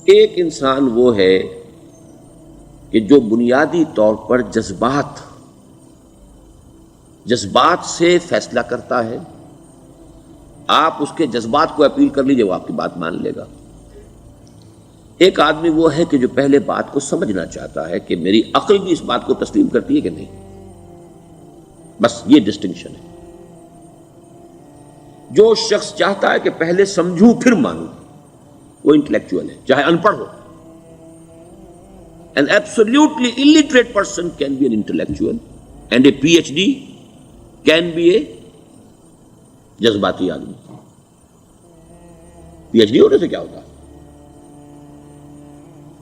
ایک انسان وہ ہے کہ جو بنیادی طور پر جذبات سے فیصلہ کرتا ہے. آپ اس کے جذبات کو اپیل کر لیجیے، وہ آپ کی بات مان لے گا. ایک آدمی وہ ہے کہ جو پہلے بات کو سمجھنا چاہتا ہے کہ میری عقل بھی اس بات کو تسلیم کرتی ہے کہ نہیں. بس یہ ڈسٹنکشن ہے. جو شخص چاہتا ہے کہ پہلے سمجھوں پھر مانوں، وہ انٹلیکچوئل ہے، چاہے ان پڑھ ہو. An absolutely illiterate person can be an intellectual and a PhD can be a جذباتی آدمی. پی ایچ ڈی ہونے سے کیا ہوتا ہے؟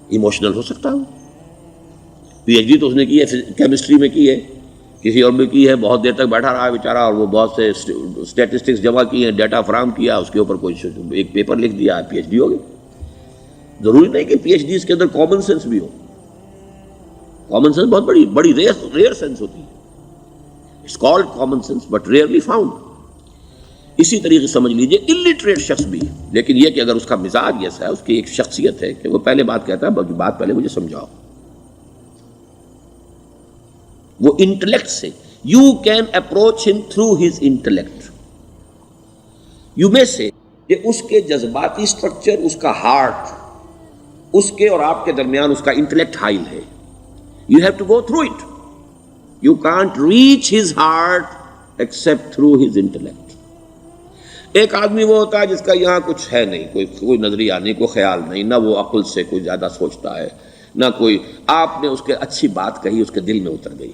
ایموشنل ہو سکتا ہوں. پی ایچ ڈی تو اس نے کی ہے کیمسٹری میں کی ہے، کسی اور میں کی ہے، بہت دیر تک بیٹھا رہا ہے بیچارہ، اور وہ بہت سے اسٹیٹسٹکس جمع کی ہیں، ڈیٹا فراہم کیا، اس کے اوپر کوئی ایک پیپر لکھ دیا، پی ایچ ڈی ہو گئی. ضروری نہیں کہ پی ایچ ڈی اس کے اندر کامن سینس بھی ہو. کامن سینس بہت بڑی ریئر سینس ہوتی ہے. It's called common sense but rarely found. اسی طریقے سمجھ لیجئے الٹریٹ شخص بھی، لیکن یہ کہ اگر اس کا مزاج ایسا ہے، اس کی ایک شخصیت ہے کہ وہ پہلے بات کہتا ہے، بات پہلے مجھے سمجھاؤ. وہ انٹلیکٹ سے یو کین اپروچ ہم تھرو ہز انٹلیکٹ. یو میں سے کہ اس کے جذباتی اسٹرکچر، اس کا ہارٹ، اس کے اور آپ کے درمیان اس کا انٹلیکٹ حائل ہے. You have to go through it. You can't reach his heart except through his intellect. ایک آدمی وہ ہوتا ہے جس کا یہاں کچھ ہے نہیں، کوئی نظریہ نہیں، کوئی خیال نہیں، نہ وہ عقل سے کوئی زیادہ سوچتا ہے، نہ کوئی. آپ نے اس کے اچھی بات کہی، اس کے دل میں اتر گئی.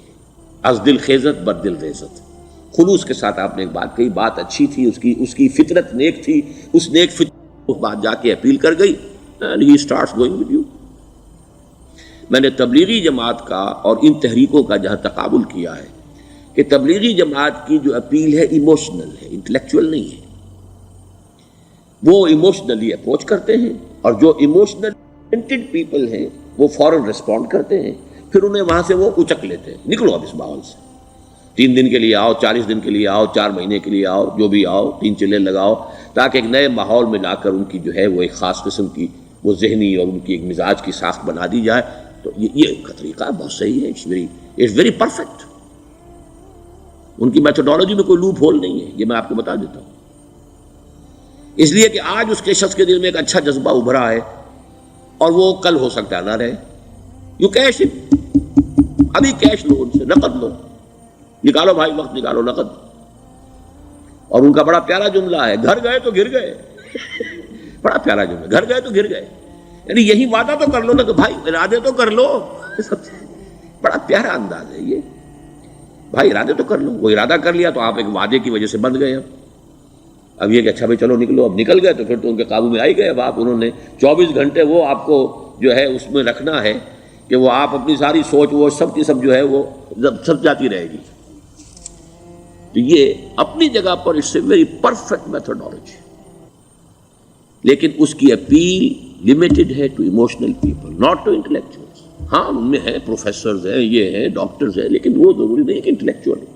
از دل خیزت بر دل ریزت. خلوص کے ساتھ آپ نے ایک بات کہی، بات اچھی تھی، اس کی فطرت نیک تھی، اس نیک فطرت اس بات جا کے اپیل کر گئی. And he starts going with you. میں نے تبلیغی جماعت کا اور ان تحریکوں کا جہاں تقابل کیا ہے کہ تبلیغی جماعت کی جو اپیل ہے ایموشنل ہے، انٹلیکچوئل نہیں ہے. وہ ایموشنلی اپروچ کرتے ہیں، اور جو ایموشنل پیپل ہیں وہ فوراً ریسپونڈ کرتے ہیں، پھر انہیں وہاں سے وہ اچک لیتے ہیں. نکلو اب اس ماحول سے، 3 دن کے لیے آؤ، 40 دن کے لیے آؤ، 4 مہینے کے لیے آؤ، جو بھی آؤ، 3 چلے لگاؤ، تاکہ ایک نئے ماحول میں لا کر ان کی جو ہے وہ ایک خاص قسم کی وہ ذہنی اور ان کی ایک مزاج کی ساخت بنا دی جائے. تو یہ کا طریقہ بہت صحیح ہے. It's very perfect. ان کی میتھڈالوجی میں کوئی لوپ ہول نہیں ہے، یہ میں آپ کو بتا دیتا ہوں. اس لیے کہ آج اس کے شخص کے دل میں ایک اچھا جذبہ ابھرا ہے، اور وہ کل ہو سکتا ہے نہ رہے. You cash it. ابھی کیش لو، ان سے نقد لو، نکالو بھائی، وقت نکالو، نقد. اور ان کا بڑا پیارا جملہ ہے، گھر گئے تو گر گئے. بڑا پیارا جملہ، گھر گئے تو گر گئے. یعنی یہی وعدہ تو کر لو نا کہ بھائی ارادے تو کر لو. بڑا پیارا انداز ہے یہ. بھائی ارادے تو کر لو. وہ ارادہ کر لیا تو آپ ایک وعدے کی وجہ سے بند گئے. اب یہ کہ اچھا بھائی چلو نکلو، اب نکل گئے تو پھر تو ان کے قابو میں آئی گئے. اب آپ انہوں نے 24 گھنٹے وہ آپ کو جو ہے اس میں رکھنا ہے کہ وہ آپ اپنی ساری سوچ وہ سب کی سب جو ہے وہ سب جاتی رہے گی. تو یہ اپنی جگہ پر it's a very perfect methodology, لیکن اس کی اپیل لمیٹڈ ہے to emotional people, not to intellectuals. ہاں ان میں ہیں پروفیسرز ہیں، یہ ہیں ڈاکٹرز ہیں، لیکن وہ ضروری نہیں کہ انٹلیکچوئل ہے.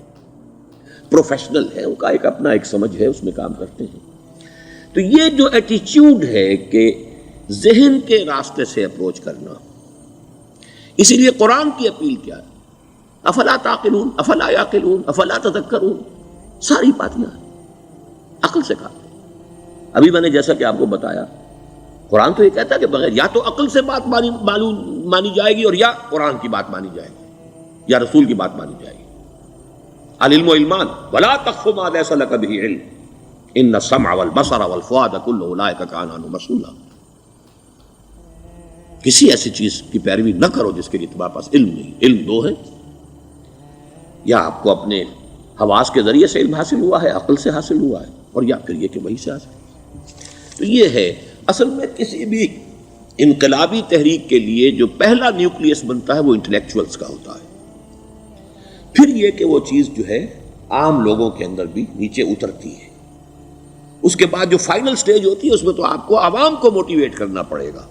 پروفیشنل ہے، ان کا ایک اپنا ایک سمجھ ہے، اس میں کام کرتے ہیں. تو یہ جو ایٹیچیوڈ ہے کہ ذہن کے راستے سے اپروچ کرنا، اسی لیے قرآن کی اپیل کیا ہے؟ افلا تعقلون، افلا یعقلون، افلا تذکرون. ساری باتیں عقل سے کہا. ابھی میں نے جیسا کہ آپ کو بتایا، قرآن تو یہ کہتا ہے کہ بغیر یا تو عقل سے بات مانی جائے گی، اور یا قرآن کی بات مانی جائے گی، یا رسول کی بات مانی جائے گی. العلم علمان ولا تخف ما ليس لك به علم ان السمع والبصر والفؤاد كل اولئك كان عنه مسؤولا. کسی ایسی چیز کی پیروی نہ کرو جس کے لیے تمہارے پاس علم نہیں. علم دو ہے، یا آپ کو اپنے حواس کے ذریعے سے علم حاصل ہوا ہے، عقل سے حاصل ہوا ہے، اور یا پھر یہ کہ وہی سے حاصل. تو یہ ہے اصل میں کسی بھی انقلابی تحریک کے لیے جو پہلا نیوکلیس بنتا ہے وہ انٹلیکچوئلز کا ہوتا ہے. پھر یہ کہ وہ چیز جو ہے عام لوگوں کے اندر بھی نیچے اترتی ہے. اس کے بعد جو فائنل سٹیج ہوتی ہے اس میں تو آپ کو عوام کو موٹیویٹ کرنا پڑے گا.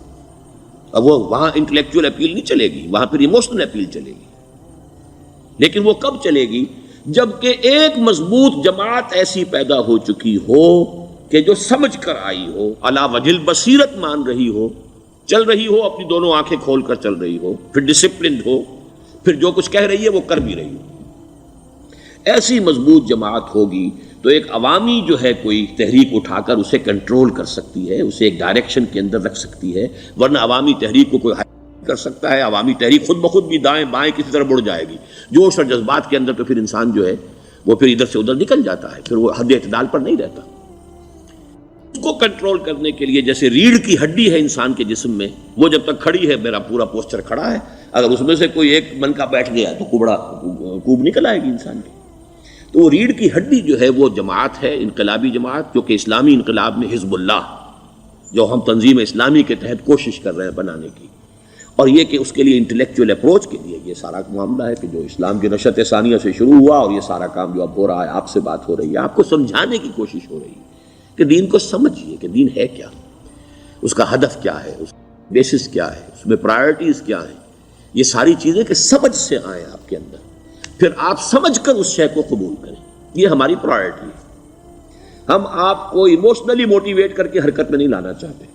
اب وہ وہاں انٹلیکچوئل اپیل نہیں چلے گی، وہاں پھر ایموشنل اپیل چلے گی. لیکن وہ کب چلے گی؟ جبکہ ایک مضبوط جماعت ایسی پیدا ہو چکی ہو کہ جو سمجھ کر آئی ہو، علی وجہ البصیرت مان رہی ہو چل رہی ہو اپنی دونوں آنکھیں کھول کر چل رہی ہو، پھر ڈسپلنڈ ہو، پھر جو کچھ کہہ رہی ہے وہ کر بھی رہی ہو. ایسی مضبوط جماعت ہوگی تو ایک عوامی جو ہے کوئی تحریک اٹھا کر اسے کنٹرول کر سکتی ہے، اسے ایک ڈائریکشن کے اندر رکھ سکتی ہے. ورنہ عوامی تحریک کو کوئی کر سکتا ہے؟ عوامی تحریک خود بخود بھی دائیں بائیں کسی طرف بڑھ جائے گی. جوش اور جذبات کے اندر تو پھر انسان جو ہے وہ پھر ادھر سے ادھر نکل جاتا ہے، پھر وہ حد اعتدال پر نہیں رہتا. اس کو کنٹرول کرنے کے لیے جیسے ریڑھ کی ہڈی ہے انسان کے جسم میں، وہ جب تک کھڑی ہے میرا پورا پوسچر کھڑا ہے، اگر اس میں سے کوئی ایک منکا بیٹھ گیا تو کوب نکل آئے گی انسان کی. تو وہ ریڑھ کی ہڈی جو ہے وہ جماعت ہے، انقلابی جماعت، جو کہ اسلامی انقلاب میں حزب اللہ جو ہم تنظیم اسلامی کے تحت کوشش کر رہے ہیں بنانے کی. اور یہ کہ اس کے لیے انٹلیکچوئل اپروچ کے لیے یہ سارا معاملہ ہے کہ جو اسلام کی نشأت ثانیہ سے شروع ہوا اور یہ سارا کام جو اب ہو رہا ہے، آپ سے بات ہو رہی ہے، آپ کو سمجھانے کی کوشش ہو رہی ہے کہ دین کو سمجھیے کہ دین ہے کیا، اس کا ہدف کیا ہے، اس کا بیسس کیا ہے، اس میں پرائرٹیز کیا ہیں. یہ ساری چیزیں کہ سمجھ سے آئیں آپ کے اندر، پھر آپ سمجھ کر اس شے کو قبول کریں. یہ ہماری پرائرٹی ہے. ہم آپ کو ایموشنلی موٹیویٹ کر کے حرکت میں نہیں لانا چاہتے.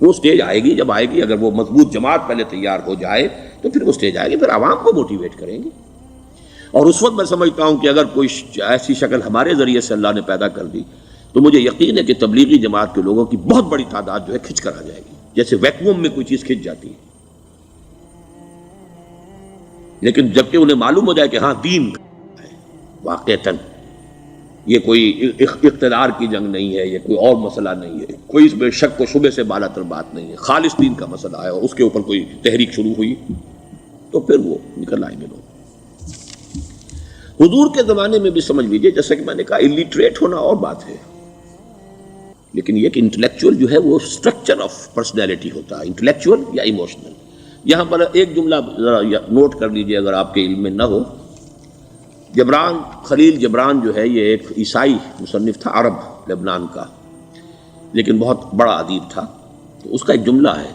وہ سٹیج آئے گی، جب آئے گی، اگر وہ مضبوط جماعت پہلے تیار ہو جائے تو پھر وہ سٹیج آئے گی، پھر عوام کو موٹیویٹ کریں گے. اور اس وقت میں سمجھتا ہوں کہ اگر کوئی ایسی شکل ہمارے ذریعے سے اللہ نے پیدا کر دی تو مجھے یقین ہے کہ تبلیغی جماعت کے لوگوں کی بہت بڑی تعداد جو ہے کھنچ کر آ جائے گی، جیسے ویکیوم میں کوئی چیز کھنچ جاتی ہے. لیکن جبکہ انہیں معلوم ہو جائے کہ ہاں دین ہے واقعتاً، یہ کوئی اقتدار کی جنگ نہیں ہے، یہ کوئی اور مسئلہ نہیں ہے، کوئی اس میں شک و شبے سے بالا تر بات نہیں ہے، خالص دین کا مسئلہ ہے، اور اس کے اوپر کوئی تحریک شروع ہوئی تو پھر وہ نکل آئیں گے لوگ. حضور کے زمانے میں بھی سمجھ لیجیے، جیسا کہ میں نے کہا الٹریٹ ہونا اور بات ہے، لیکن یہ کہ انٹلیکچوئل جو ہے وہ اسٹرکچر آف پرسنالٹی ہوتا ہے، انٹلیکچوئل یا ایموشنل. یہاں پر ایک جملہ ذرا نوٹ کر لیجیے اگر آپ کے علم میں نہ ہو. جبران، خلیل جبران جو ہے یہ ایک عیسائی مصنف تھا عرب لبنان کا، لیکن بہت بڑا ادیب تھا. تو اس کا ایک جملہ ہے،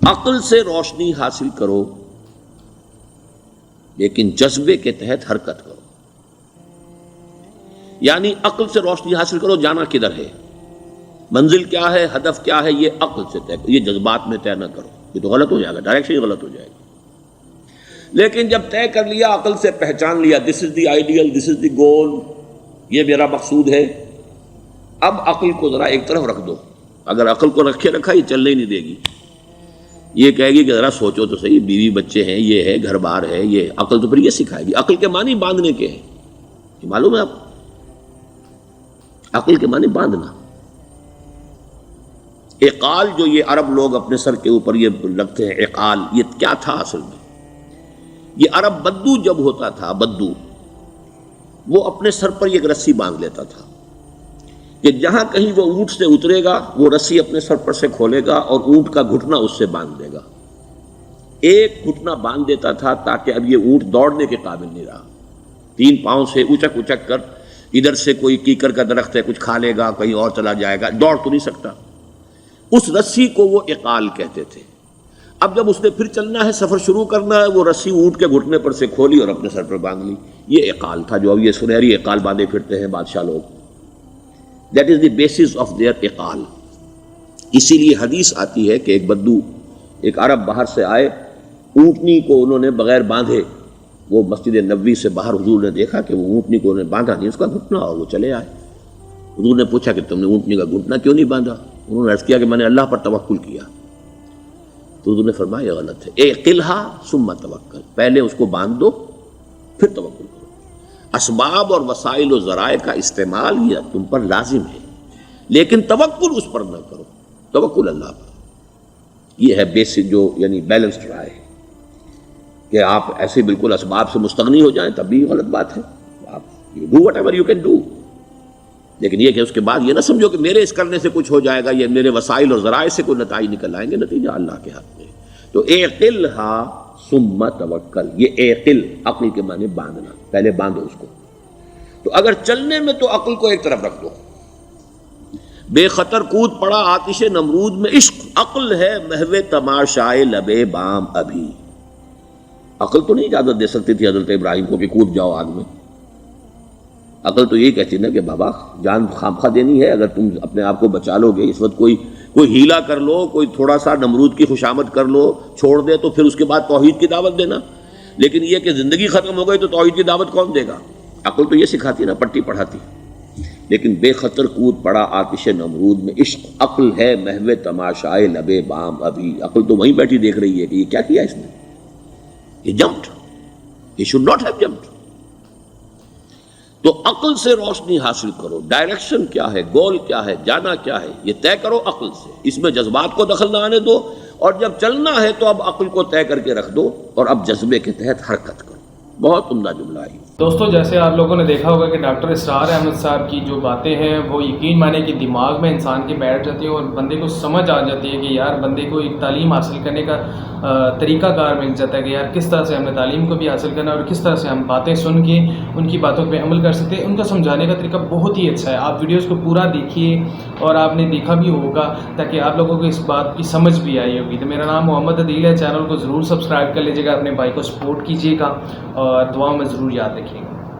عقل سے روشنی حاصل کرو لیکن جذبے کے تحت حرکت کرو. یعنی عقل سے روشنی حاصل کرو، جانا کدھر ہے، منزل کیا ہے، ہدف کیا ہے، یہ عقل سے طے کرو، یہ جذبات میں طے نہ کرو، یہ تو غلط ہو جائے گا، ڈائریکشن ہی غلط ہو جائے گی. لیکن جب طے کر لیا، عقل سے پہچان لیا، دس از دی آئیڈیل، دس از دی گول، یہ میرا مقصود ہے، اب عقل کو ذرا ایک طرف رکھ دو. اگر عقل کو رکھے رکھا یہ چلنے ہی نہیں دے گی، یہ کہے گی کہ ذرا سوچو تو صحیح، بیوی بچے ہیں، یہ ہے، گھر بار ہے، یہ عقل تو پھر یہ سکھائے گی. عقل کے معنی باندھنے کے ہیں، یہ معلوم ہے آپ، عقل کے معنی باندھنا. اقال جو یہ عرب لوگ اپنے سر کے اوپر یہ لگتے ہیں، اقال، یہ کیا تھا اصل میں؟ یہ عرب بدو جب ہوتا تھا، بدو وہ اپنے سر پر ایک رسی باندھ لیتا تھا کہ جہاں کہیں وہ اونٹ سے اترے گا وہ رسی اپنے سر پر سے کھولے گا اور اونٹ کا گھٹنا اس سے باندھ دے گا. ایک گھٹنا باندھ دیتا تھا تاکہ اب یہ اونٹ دوڑنے کے قابل نہیں رہا، 3 پاؤں سے اچک اچک کر، ادھر سے کوئی کیکر کا درخت ہے کچھ کھا لے گا، کہیں اور چلا جائے گا، دوڑ تو نہیں سکتا. اس رسی کو وہ اقال کہتے تھے. اب جب اس نے پھر چلنا ہے، سفر شروع کرنا ہے، وہ رسی اونٹ کے گھٹنے پر سے کھولی اور اپنے سر پر باندھ لی. یہ اقال تھا جو اب یہ سنہری اقال باندھے پھرتے ہیں بادشاہ لوگ. That is the basis of their اقال. اسی لیے حدیث آتی ہے کہ ایک بدو، ایک عرب باہر سے آئے، اونٹنی کو انہوں نے بغیر باندھے، وہ مسجد نبوی سے باہر حضور نے دیکھا کہ وہ اونٹنی کو انہوں نے باندھا نہیں، اس کا گھٹنا، اور وہ چلے آئے. حضور نے پوچھا کہ تم نے اونٹنی کا گھٹنا کیوں نہیں باندھا؟ انہوں نے عرض کیا کہ میں نے اللہ پر توکل کیا. تو حضور نے فرمایا یہ غلط ہے، اعقلھا ثم توکل، پہلے اس کو باندھ دو پھر توکل کرو. اسباب اور وسائل و ذرائع کا استعمال یہ تم پر لازم ہے، لیکن توکل اس پر نہ کرو، توکل اللہ پر. یہ ہے بیسک جو یعنی بیلنسڈ رائے ہے کہ آپ ایسے بالکل اسباب سے مستغنی ہو جائیں تب بھی غلط بات ہے. آپ do what ever you can do, لیکن یہ کہ اس کے بعد یہ نہ سمجھو کہ میرے اس کرنے سے کچھ ہو جائے گا، یہ میرے وسائل اور ذرائع سے کوئی نتائج نکل آئیں گے، نتیجہ اللہ کے ہاتھ میں. تو اعقلھا ثم توکل، یہ اعقل، عقل کے معنی باندھنا، پہلے باندھو اس کو. تو اگر چلنے میں تو عقل کو ایک طرف رکھ دو. بے خطر کود پڑا آتش نمرود میں عشق، عقل ہے محو تماشائے لبے بام ابھی. عقل تو نہیں اجازت دے سکتی تھی حضرت ابراہیم کو کہ کود جاؤ آگ میں. عقل تو یہی کہتی نا کہ بابا جان خامخواہ دینی ہے، اگر تم اپنے آپ کو بچا لو گے، اس وقت کوئی کوئی ہیلا کر لو، کوئی تھوڑا سا نمرود کی خوشامد کر لو، چھوڑ دے تو پھر اس کے بعد توحید کی دعوت دینا. لیکن یہ کہ زندگی ختم ہو گئی تو توحید کی دعوت کون دے گا؟ عقل تو یہ سکھاتی نا، پٹی پڑھاتی. لیکن بے خطر کود پڑا آتش نمرود میں عشق، عقل ہے محو تماشائے لبے بام ابھی. عقل تو وہیں بیٹھی دیکھ رہی ہے کہ یہ کیا کیا اس نے، یہ جمپڈ، یہ شوڈ ناٹ ہیو جمپڈ. تو عقل سے روشنی حاصل کرو، ڈائریکشن کیا ہے، گول کیا ہے، جانا کیا ہے، یہ طے کرو عقل سے. اس میں جذبات کو دخل نہ آنے دو، اور جب چلنا ہے تو اب عقل کو طے کر کے رکھ دو اور اب جذبے کے تحت حرکت کرو. بہت عمدہ جملہ ہے. دوستو جیسے آپ لوگوں نے دیکھا ہوگا کہ ڈاکٹر اسرار احمد صاحب کی جو باتیں ہیں وہ یقین مانے کہ دماغ میں انسان کے بیٹھ جاتی ہیں اور بندے کو سمجھ آ جاتی ہے کہ یار بندے کو ایک تعلیم حاصل کرنے کا طریقہ کار مل جاتا ہے کہ یار کس طرح سے ہمیں تعلیم کو بھی حاصل کرنا ہے اور کس طرح سے ہم باتیں سن کے ان کی باتوں پہ عمل کر سکتے ہیں. ان کا سمجھانے کا طریقہ بہت ہی اچھا ہے. آپ ویڈیوز کو پورا دیکھیے اور آپ نے دیکھا بھی ہوگا تاکہ آپ لوگوں کو اس بات کی سمجھ بھی آئی ہوگی. تو میرا نام محمد عدیل ہے، چینل کو ضرور سبسکرائب کر لیجیے گا، اپنے بھائی کو سپورٹ کیجیے گا اور دعاؤں میں ضرور یاد رکھیے گا.